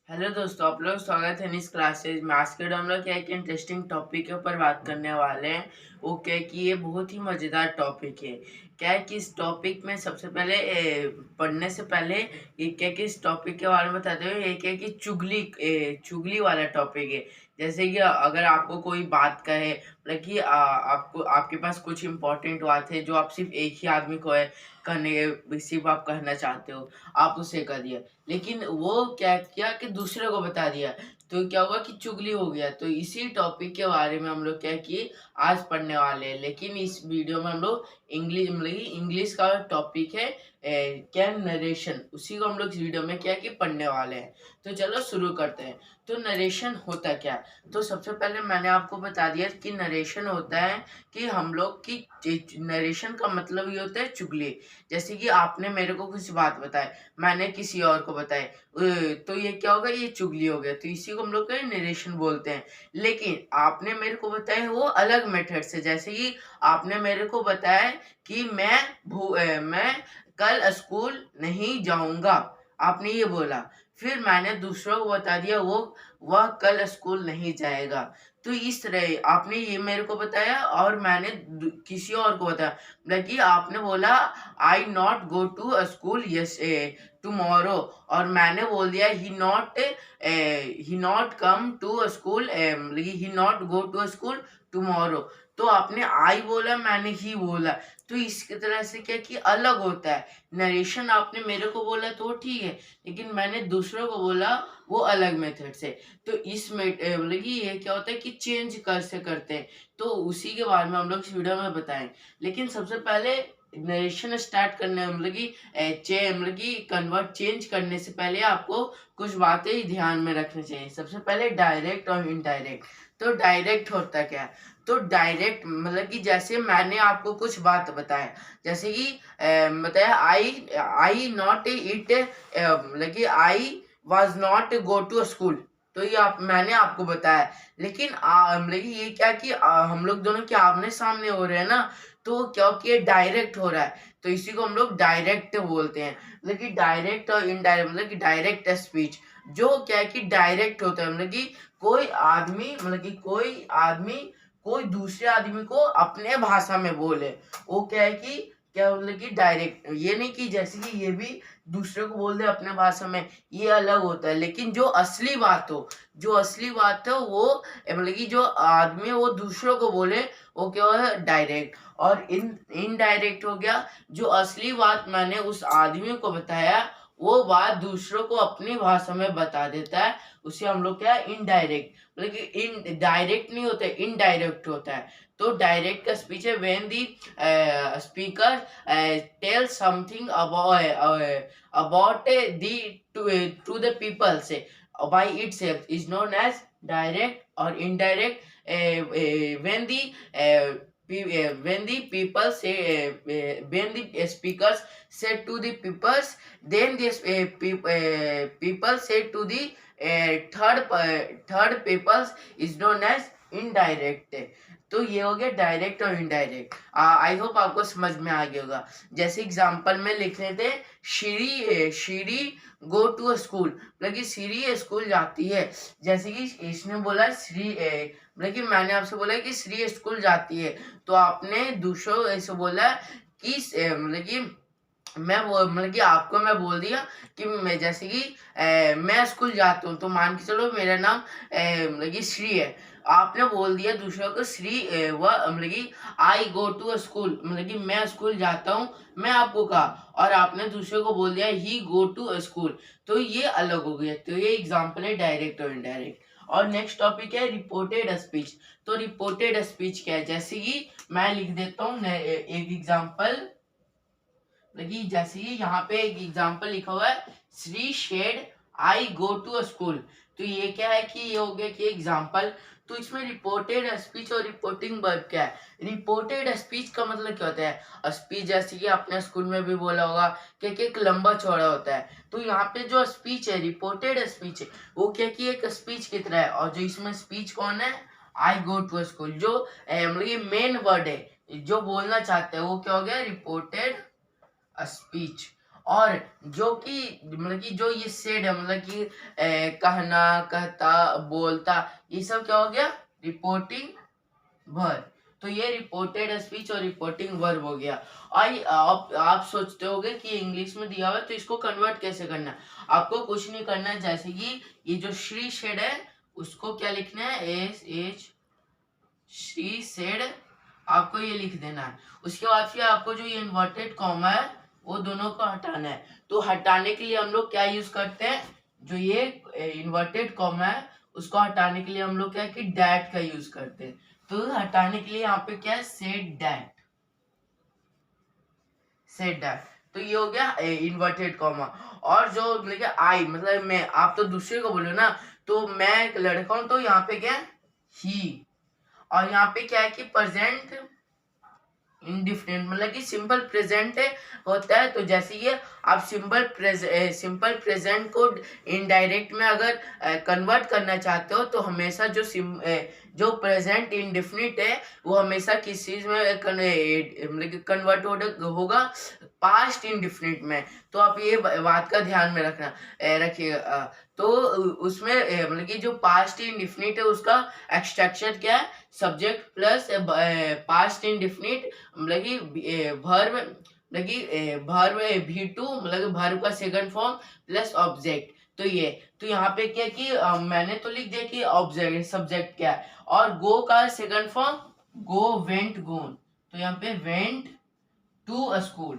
Hello दोस्तों, आप लोग स्वागत है इस क्लासेज में। आज के हम लोग क्या है कि इंटरेस्टिंग टॉपिक के ऊपर बात करने वाले हैं। वो क्या है कि ये बहुत ही मज़ेदार टॉपिक है। क्या है कि इस टॉपिक में सबसे पहले पढ़ने से पहले ये क्या है कि इस टॉपिक के बारे में बताते हुए ये क्या है कि चुगली वाला टॉपिक है। जैसे कि अगर आपको कोई बात कहे मतलब कि आपको आपके पास कुछ इंपॉर्टेंट बात है जो आप सिर्फ एक ही आदमी को है करने सिर्फ आप कहना चाहते हो, आप उसे करिए। लेकिन वो क्या किया कि दूसरे को बता दिया, तो क्या हुआ कि चुगली हो गया। तो इसी टॉपिक के बारे में हम लोग क्या कि आज पढ़ने वाले हैं। लेकिन इस वीडियो में हम लोग इंग्लिश का टॉपिक है क्या नरेशन, उसी को हम लोग इस वीडियो में क्या कि पढ़ने वाले हैं। तो चलो शुरू करते हैं। तो नरेशन होता क्या है? तो सबसे पहले मैंने आपको बता दिया कि नरेशन होता है कि हम लोग की नरेशन का मतलब ये होता है चुगली। जैसे कि आपने मेरे को कुछ बात बताई, मैंने किसी और को बताई, तो ये क्या होगा, ये चुगली हो गया। तो इसी को हम लोग नरेशन बोलते हैं। लेकिन आपने मेरे को बताया वो अलग मेथड से। जैसे कि आपने मेरे को बताया कि मैं कल स्कूल नहीं जाऊंगा, आपने ये बोला। फिर मैंने दूसरों को बता दिया वह कल स्कूल नहीं जाएगा। तो इस तरह आपने ये मेरे को बताया और मैंने किसी और को बताया। मतलब कि आपने बोला I not go to school yes tomorrow, और मैंने बोल दिया he not come to school, he not go to school tomorrow. तो आपने आई बोला, मैंने ही बोला। तो इसकी तरह से क्या कि अलग होता है। नरेशन आपने मेरे को बोला तो ठीक है, लेकिन मैंने दूसरों को बोला वो अलग मेथड से। तो इस मतलब कि ये क्या होता है कि चेंज कैसे करते हैं, तो उसी के बारे में हम लोग इस वीडियो में बताएं। लेकिन सबसे पहले नरेशन स्टार्ट करने मतलब कि मतलब कि कन्वर्ट चेंज करने से पहले आपको कुछ बातें ध्यान में रखनी चाहिए। सबसे पहले डायरेक्ट और इनडायरेक्ट। तो डायरेक्ट होता क्या है? तो डायरेक्ट मतलब कि जैसे मैंने आपको कुछ बात बताया, जैसे कि बताया आई आई नॉट इट, मतलब कि I was not go to school. तो ये मैंने आपको बताया। लेकिन मतलब कि ये क्या कि हम लोग दोनों के आमने सामने हो रहे हैं ना, तो क्योंकि ये डायरेक्ट हो रहा है तो इसी को हम लोग डायरेक्ट बोलते हैं। मतलब कि डायरेक्ट और इनडायरेक्ट, मतलब कि डायरेक्ट स्पीच जो क्या है कि डायरेक्ट होता है। मतलब कि कोई आदमी कोई दूसरे आदमी को अपने भाषा में बोले, वो क्या है कि क्या मतलब कि डायरेक्ट। ये नहीं कि जैसे कि ये भी दूसरे को बोल दे अपने भाषा में, ये अलग होता है। लेकिन जो असली बात हो वो मतलब कि जो आदमी है वो दूसरों को बोले, वो क्या है डायरेक्ट। और इनडायरेक्ट हो गया, जो असली बात मैंने उस आदमी को बताया वो बात दूसरों को अपनी भाषा में बता देता है, उसे हम लोग क्या इनडायरेक्ट। मतलब कि इन डायरेक्ट नहीं होता है, इनडायरेक्ट होता है। तो डायरेक्ट का स्पीच है when the speaker tell something about the to the people say by itself is known as direct or indirect. When the when the people say when the speakers said to the peoples, then this people said to the third peoples is known as indirect. तो ये हो गया direct और indirect. I hope आपको समझ में आ गया होगा। जैसे एग्जांपल में लिख लेते हैं, श्री गो टू स्कूल, मतलब कि श्री स्कूल जाती है। जैसे कि इसने बोला मतलब कि मैंने आपसे बोला कि श्री स्कूल जाती है, तो आपने दूसरों ऐसे बोला कि मतलब कि मतलब कि आपको मैं बोल दिया कि मैं जैसे कि मैं स्कूल जाता हूँ, तो मान के चलो मेरा नाम मतलब कि श्री है। आपने बोल दिया दूसरों को श्री वह मतलब कि आई गो टू स्कूल, मतलब कि मैं स्कूल जाता हूँ, मैं आपको कहा। और आपने दूसरे को बोल दिया ही गो टू स्कूल, तो ये अलग हो गया। तो ये एग्जाम्पल है डायरेक्ट और इनडायरेक्ट। और नेक्स्ट टॉपिक है रिपोर्टेड स्पीच। तो रिपोर्टेड स्पीच क्या है? जैसे कि मैं लिख देता हूँ एक एग्जाम्पल। लगी जैसे कि यहाँ पे एक एग्जांपल लिखा हुआ है, she said I go to school. तो ये क्या है कि ये हो गया कि एग्जांपल। तो इसमें रिपोर्टेड स्पीच और रिपोर्टिंग वर्ब क्या है? रिपोर्टेड स्पीच का मतलब क्या होता है? स्पीच जैसे कि आपने स्कूल में भी बोला होगा कि एक लंबा चौड़ा होता है। तो यहाँ पे जो स्पीच है, रिपोर्टेड स्पीच है, वो क्या कि एक स्पीच की तरह है। और जो इसमें स्पीच कौन है? आई गो टू स्कूल, जो मतलब मेन वर्ड है जो बोलना चाहते हैं, वो क्या हो गया? Reported speech. और जो कि मतलब कि जो ये सेड है मतलब कि कहना, कहता, बोलता, ये सब क्या हो गया, रिपोर्टिंग वर्ब। तो ये रिपोर्टेड स्पीच और रिपोर्टिंग वर्ब हो गया। और आप सोचते होगे कि इंग्लिश में दिया हुआ है तो इसको कन्वर्ट कैसे करना है। आपको कुछ नहीं करना है, जैसे कि ये जो श्री शेड है उसको क्या लिखना है, एस एच शी सेड, आपको ये लिख देना है। उसके बाद फिर आपको जो ये इन्वर्टेड कॉमा है वो दोनों को हटाना है। तो हटाने के लिए हम लोग क्या यूज करते हैं, जो ये इन्वर्टेड कॉमा है उसको हटाने के लिए हम लोग क्या है कि डैट का यूज करते हैं। तो हटाने के लिए यहाँ पे क्या है, सेड डैट, सेड डैट। तो ये हो गया इन्वर्टेड कॉमा। और जो मतलब आई मतलब मैं, आप तो दूसरे को बोलो ना, तो मैं एक लड़का हूं तो यहाँ पे क्या है, ही। और यहाँ पे क्या है कि प्रेजेंट इंडिफरेंट मतलब कि सिंपल प्रेजेंट होता है। तो जैसे ये आप सिंपल प्रेजेंट को इनडायरेक्ट में अगर कन्वर्ट करना चाहते हो तो हमेशा जो प्रेजेंट इंडिफिनिट है वो हमेशा किस चीज में मतलब कि कन्वर्ट होगा, पास्ट इंडिफिनिट में। तो आप ये बात का ध्यान में रखिएगा। तो उसमें मतलब कि जो पास्ट इंडिफिनिट है उसका एक्सट्रैक्शन क्या है, सब्जेक्ट प्लस पास्ट इंडिफिनिट मतलब कि वर्ब, मतलब कि वर्ब V2 मतलब कि वर्ब का सेकंड फॉर्म प्लस ऑब्जेक्ट। तो ये तो यहाँ पे क्या कि मैंने तो लिख दिया कि ऑब्जेक्ट सब्जेक्ट क्या है, और गो का सेकंड फॉर्म गो, वेंट, गोन। तो यहाँ पे वेंट टू अ स्कूल।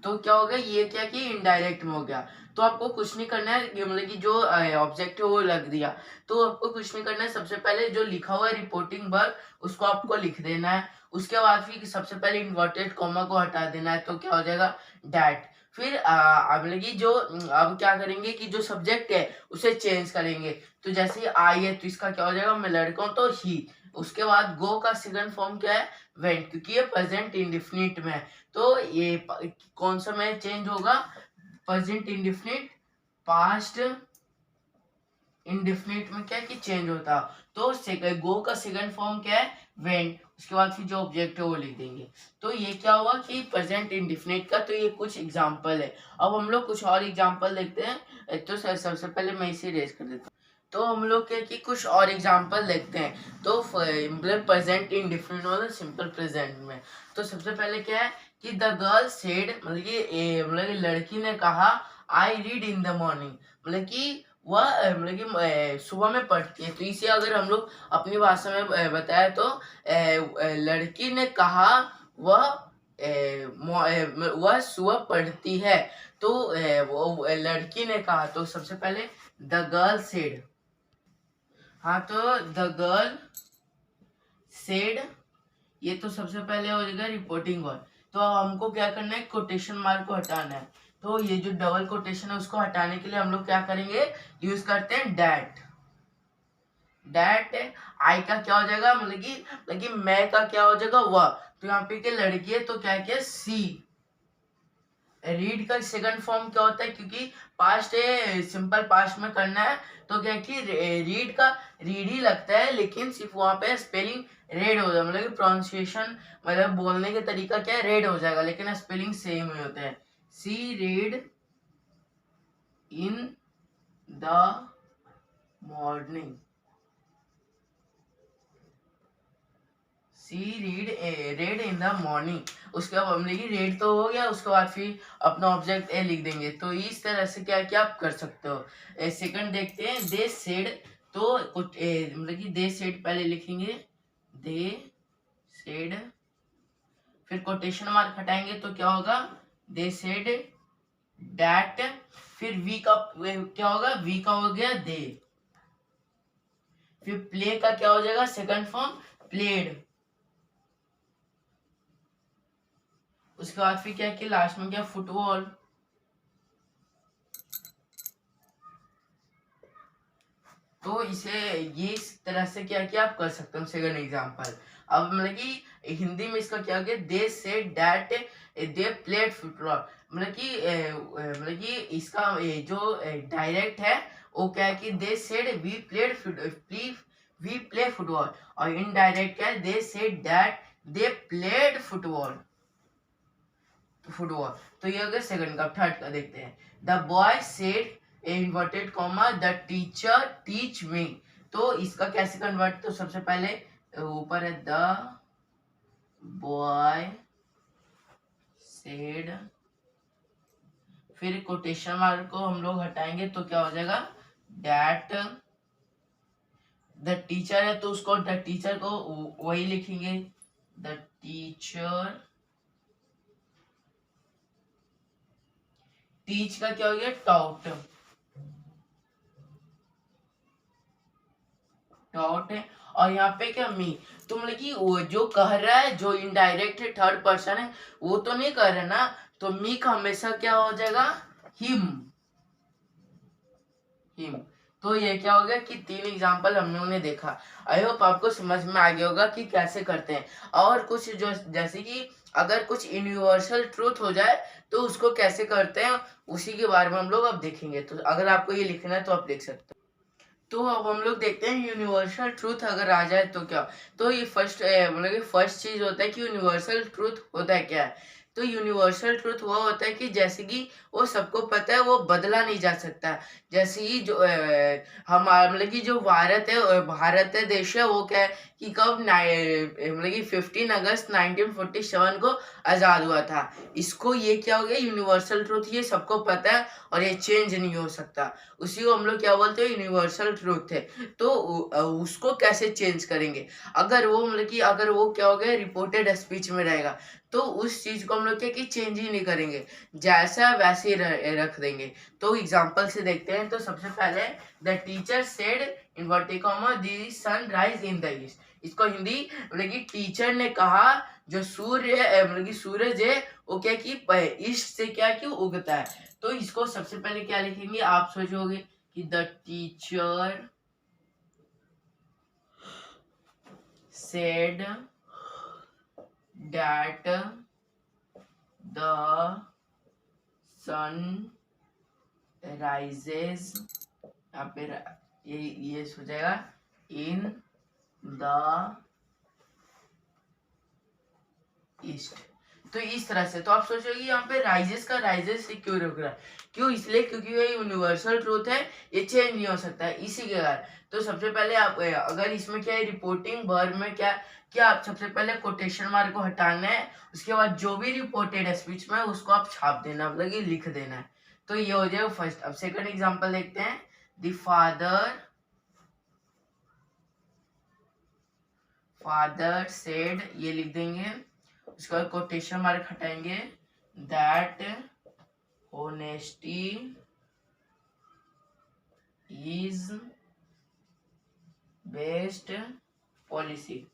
तो क्या हो गया, ये क्या कि इनडायरेक्ट में हो गया। तो आपको कुछ नहीं करना है, मतलब कि जो ऑब्जेक्ट है वो लग दिया। तो आपको कुछ नहीं करना है, सबसे पहले जो लिखा हुआ है रिपोर्टिंग वर्ब उसको आपको लिख देना है। उसके बाद फिर सबसे पहले इन्वर्टेड कॉमा को हटा देना है, तो क्या हो जाएगा, डैट। फिर अब लगी जो अब क्या करेंगे कि जो सब्जेक्ट है उसे चेंज करेंगे। तो जैसे आई है तो इसका क्या हो जाएगा, मैं लड़का हूं तो ही। उसके बाद गो का सेकंड फॉर्म क्या है, वेंट, क्योंकि ये प्रेजेंट इंडिफिनिट में है। तो ये कौन सा में चेंज होगा, प्रेजेंट इंडिफिनिट, पास्ट इंडिफिनिट में क्या है कि चेंज होता। तो गो का सेकंड फॉर्म क्या है, वेंट। उसके बाद फिर जो ऑब्जेक्ट है वो लिख देंगे। तो ये क्या हुआ कि प्रेजेंट इंडिफिनिट का। तो ये कुछ एग्जांपल है। अब हम लोग कुछ और एग्जांपल देखते हैं। तो सबसे पहले मैं इसे रेज कर देता हूँ। तो हम लोग क्या कि कुछ और एग्जांपल देखते हैं। तो मतलब प्रेजेंट इंडिफिनिट और सिंपल प्रेजेंट में। तो सबसे पहले क्या है कि द गर्ल सेड, मतलब कि लड़की ने कहा, I read in the morning, मतलब कि वह मतलब कि सुबह में पढ़ती है। तो इसे अगर हम लोग अपनी भाषा में बताए तो लड़की ने कहा वह वह सुबह पढ़ती है। तो वो लड़की ने कहा, तो सबसे पहले द गर्ल सेड। हाँ, तो द गर्ल सेड, ये तो सबसे पहले हो जाएगा रिपोर्टिंग वर्ड। तो अब हमको क्या करना है, कोटेशन मार्क को हटाना है। तो ये जो डबल कोटेशन है उसको हटाने के लिए हम लोग क्या करेंगे, यूज करते हैं डैट। डैट आई का क्या हो जाएगा, मतलब कि मैं का क्या हो जाएगा, वह। तो यहाँ पे क्या लड़की है तो क्या क्या सी। रीड का सेकंड फॉर्म क्या होता है, क्योंकि पास्ट है, सिंपल पास्ट में करना है। तो क्या कि रीड का रीड ही लगता है, लेकिन सिर्फ वहां पे स्पेलिंग रेड हो जाएगा, मतलब कि प्रोनाउंसिएशन मतलब बोलने के तरीका क्या है, रेड हो जाएगा, लेकिन स्पेलिंग सेम ही होता है। She read in the morning, she read in the morning. उसके बाद हमने की रेड तो हो गया, उसके बाद फिर अपना ऑब्जेक्ट ए लिख देंगे। तो इस तरह से क्या क्या आप कर सकते हो। सेकंड देखते हैं, दे सेड। तो कुछ मतलब कि दे सेड पहले लिखेंगे, दे सेड, फिर कोटेशन मार्क हटाएंगे तो क्या होगा, दे सेड डैट। फिर वी का क्या होगा, वी का हो गया दे। फिर प्ले का क्या हो जाएगा, सेकंड फॉर्म प्लेड। उसके बाद फिर क्या कि लास्ट में क्या, फुटबॉल। तो इसे ये इस तरह से क्या क्या आप कर सकते हो, सेकंड एग्जांपल। अब मतलब कि हिंदी में इसका क्या हो गया, दे said that they played football. मतलब कि इसका जो डायरेक्ट है वो क्या है कि they said we play football. और इनडायरेक्ट क्या है, they said that they played football, football. तो ये हो गया सेकंड का। थर्ड का देखते हैं। The boy said inverted comma the teacher teach me. तो इसका कैसे कन्वर्ट, तो सबसे पहले ऊपर है द बॉय सेड, फिर कोटेशन मार्क को हम लोग हटाएंगे तो क्या हो जाएगा, दैट द टीचर है तो उसको द टीचर को वही लिखेंगे, द टीचर। टीच का क्या हो गया, टॉट, टॉट है। और यहाँ पे क्या, मी। तो मतलब कि वो जो कह रहा है, जो इनडायरेक्ट है, थर्ड पर्सन है, वो तो नहीं कह रहा ना, तो मी का हमेशा क्या हो जाएगा, हिम, हिम। तो ये क्या हो गया कि 3 एग्जाम्पल हम लोगों ने देखा। आई होप आपको समझ में आ गया होगा कि कैसे करते हैं। और कुछ जो जैसे कि अगर कुछ यूनिवर्सल ट्रूथ हो जाए तो उसको कैसे करते हैं, उसी के बारे में हम लोग अब देखेंगे। तो अगर आपको ये लिखना है तो आप लिख सकते हो। तो अब हम लोग देखते हैं यूनिवर्सल ट्रूथ अगर आ जाए तो क्या। तो ये मतलब फर्स्ट चीज होता है कि यूनिवर्सल ट्रूथ होता है क्या है। तो यूनिवर्सल ट्रूथ वो होता है कि जैसे कि वो सबको पता है, वो बदला नहीं जा सकता। जैसे ही जो हमारा मतलब कि जो भारत है देश है, वो क्या है कि कब मतलब कि 15 अगस्त 1947 को आजाद हुआ था। इसको ये क्या हो गया, यूनिवर्सल ट्रूथ, ये सबको पता है और ये चेंज नहीं हो सकता। उसी को हम लोग क्या बोलते हैं, यूनिवर्सल ट्रूथ है। तो उसको कैसे चेंज करेंगे, अगर वो मतलब कि अगर वो क्या हो गया, रिपोर्टेड स्पीच में रहेगा, तो उस चीज को हम लोग क्या कि चेंज ही नहीं करेंगे, जैसा वैसे ही रख देंगे। तो एग्जांपल से देखते हैं। तो सबसे पहले the teacher said inverted comma the sun rise in the east. इसको हिंदी मतलब कि टीचर ने कहा जो सूर्य मतलब कि सूरज है वो क्या कि ईस्ट से क्या कि उगता है। तो इसको सबसे पहले क्या लिखेंगे, आप सोचोगे कि the teacher said that the sun rises, यहाँ पे ये हो जाएगा इन द ईस्ट। तो इस तरह से तो आप सोचोगे यहाँ पे राइजेस का राइजेस से क्यों रुक रहा है, क्यों, इसलिए क्योंकि ये यूनिवर्सल ट्रूथ है, ये चेंज नहीं हो सकता है, इसी के कारण। तो सबसे पहले आप अगर इसमें क्या है, रिपोर्टिंग वर्ब में क्या क्या आप सबसे पहले कोटेशन मार्क को हटाना है, उसके बाद जो भी रिपोर्टेड है स्पीच में उसको आप छाप देना, मतलब कि लिख देना है। तो ये हो जाएगा फर्स्ट। अब सेकंड एग्जांपल देखते हैं। द फादर सेड, ये लिख देंगे, उसके बाद कोटेशन मार्क हटाएंगे, that honesty is best policy.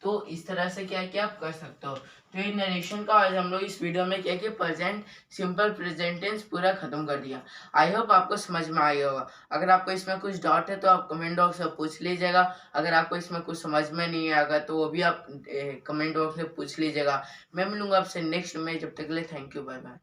तो इस तरह से क्या क्या आप कर सकते हो। तो ये नरेशन का आज हम लोग इस वीडियो में क्या किया, प्रेजेंट सिंपल प्रेजेंट टेंस पूरा खत्म कर दिया। आई होप आपको समझ में आया होगा। अगर आपको इसमें कुछ डाउट है तो आप कमेंट बॉक्स में पूछ लीजिएगा। अगर आपको इसमें कुछ समझ में नहीं आएगा तो वो भी आप कमेंट बॉक्स में पूछ लीजिएगा। मैं मिलूंगा आपसे नेक्स्ट में, जब तक के लिए थैंक यू, बाय बाय।